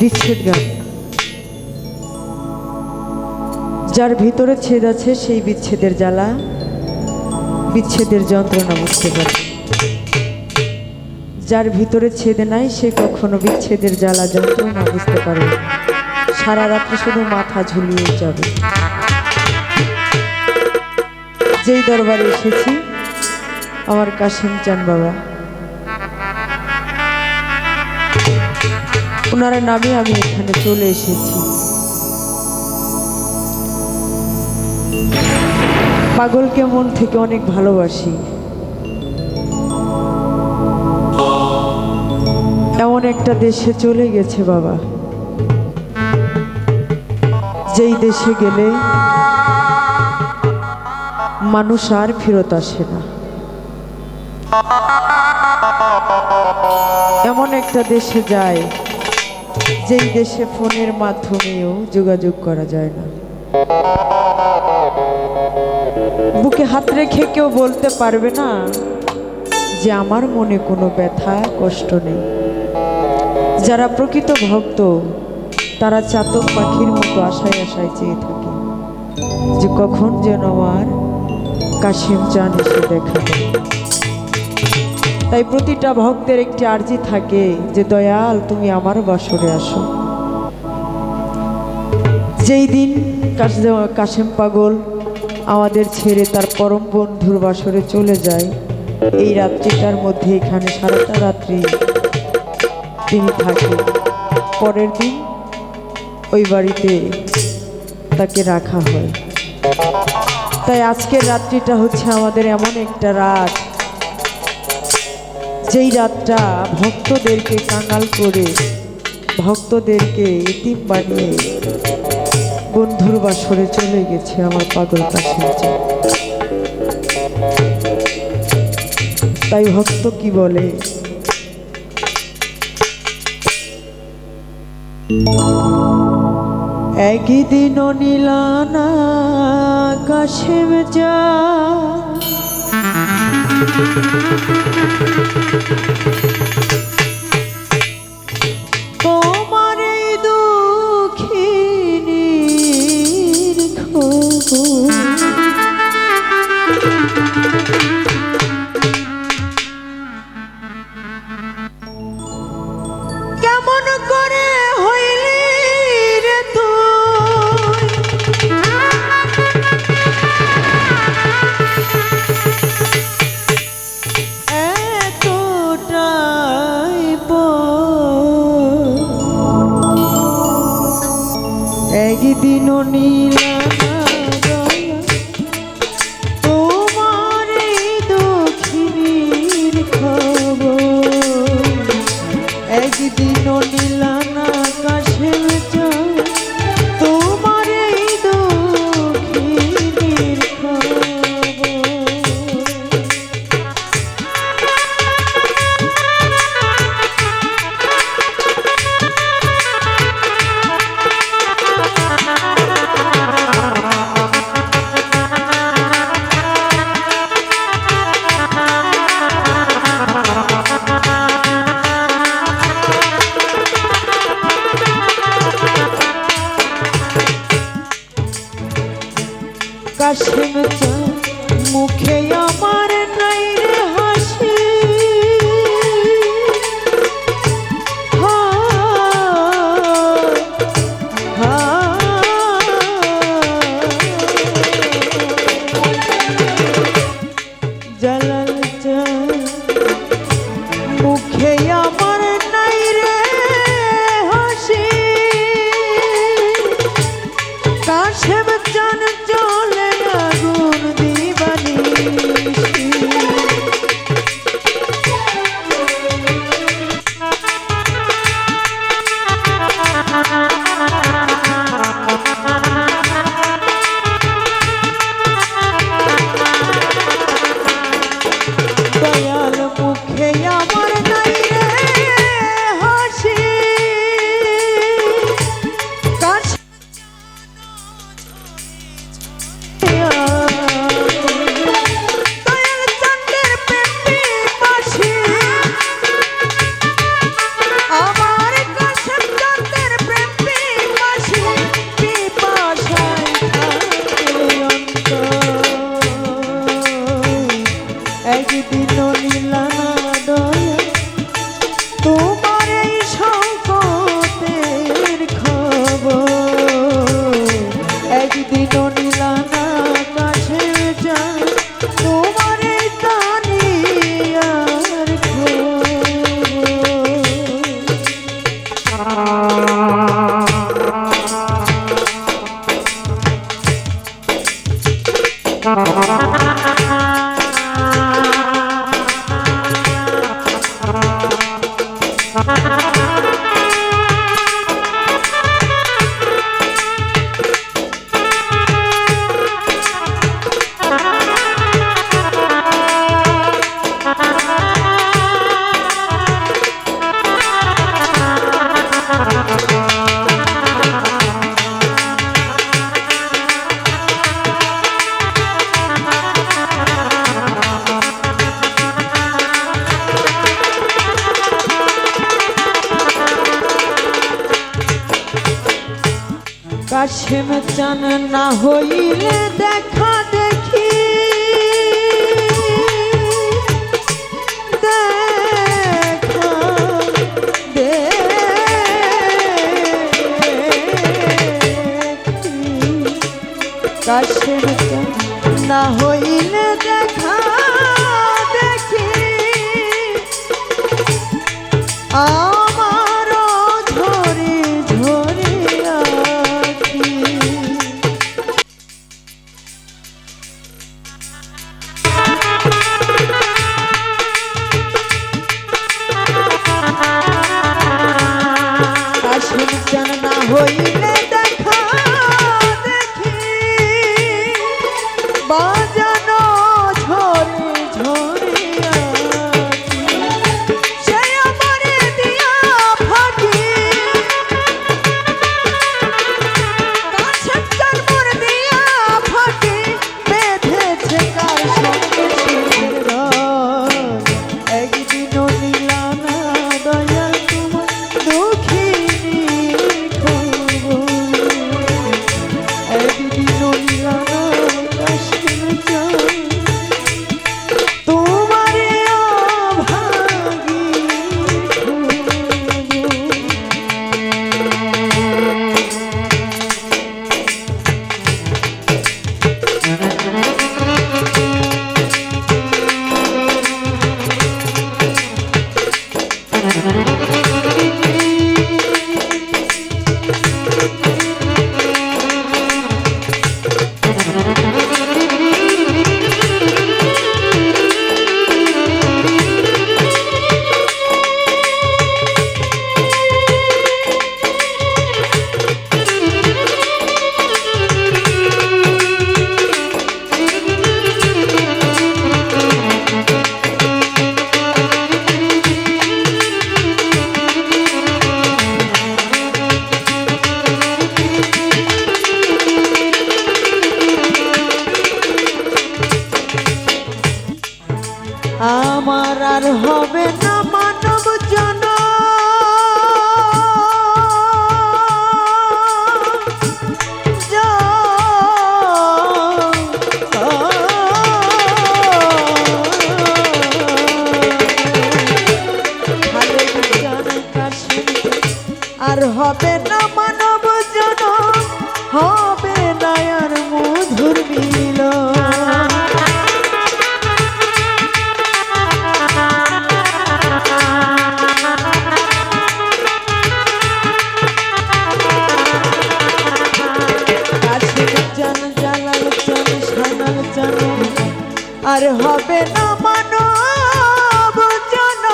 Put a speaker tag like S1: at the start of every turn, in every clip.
S1: বিচ্ছেদ গান। যার ভিতরে ছেদ আছে সেই বিচ্ছেদের জ্বালা, বিচ্ছেদের যন্ত্রণা বুঝতে পারে। যার ভিতরে ছেদ নাই সে কখনো বিচ্ছেদের জ্বালা যন্ত্রণা বুঝতে পারে। সারা রাত্রি শুধু মাথা ঝুলিয়ে যাবে। যেই দরবারে এসেছি আমার কাশিম চান বাবা, ওনার নামে আমি এখানে চলে এসেছি। পাগলকে মন থেকে অনেক ভালোবাসি। এমন একটা দেশে চলে গেছে বাবা, যেই দেশে গেলে মানুষ আর ফেরত আসে না। এমন একটা দেশে যায় যেই দেশে ফোনের মাধ্যমেও যোগাযোগ করা যায় না। বুকে হাত রেখে কেউ বলতে পারবে না যে আমার মনে কোনো ব্যথা কষ্ট নেই। যারা প্রকৃত ভক্ত তারা চাতক পাখির মতো আশায় আশায় চেয়ে থাকে যে কখন যেন আমার কাশিম চান এসে দেখা দেয়। তাই প্রতিটা ভক্তের একটি আর্জি থাকে যে দয়াল তুমি আমার বাসরে আসো। যেই দিন কাশিম পাগল আমাদের ছেড়ে তার পরম বন্ধুর বাসরে চলে যায়, এই রাত্রিটার মধ্যে এখানে সারাটা রাত্রি তিনি থাকে। পরের দিন ওই বাড়িতে তাকে রাখা হয়। তাই আজকের রাত্রিটা হচ্ছে আমাদের এমন একটা রাত, যেই রাতটা ভক্তদেরকে কাঙাল করে, ভক্তদেরকে এতিম বানিয়ে বন্ধুর বাসরে চলে গেছে আমার পাগল কাশিম চান। তাই ভক্ত কি বলে, একদিনও নীলানা কাশিম চান, তোমার এই দুঃখিনীর খবর কেমন করে হইলি রে তুই, এতটাই একদিনও নীলা তোমার এই দক্ষিণীর খবর, একদিনও নীলা না কাশিম চান তোমার এই দক্ষিণীর খবর। কাশেম চান না হইলে দেখা দেখি দেখা দেখি কাশেম চান না হইলে দেখা দেখি আমারও ঝরে ঝরে আখি কাশেম চান না হইলে দেখা দেখি বাজানো ঝরে ঝরে আখি সে আমারে দিয়া ফাঁকি কাশেম চান মোর দিয়া ফাঁকি বেঁধেছে কার সঙ্গে সুখের রং একদিনও নিলা না দয়াল তোমার দুঃখিনী খবর একদিনও নিলা না কাশেম চান তোমারে অভাগী খবর আমার আর হবে না মানব জন আর হবে না মানব জন হবে না আর মধুর মিলন আর হবে না মানব জন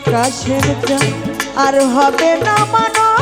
S1: কাশেম চান আর হবে না মানব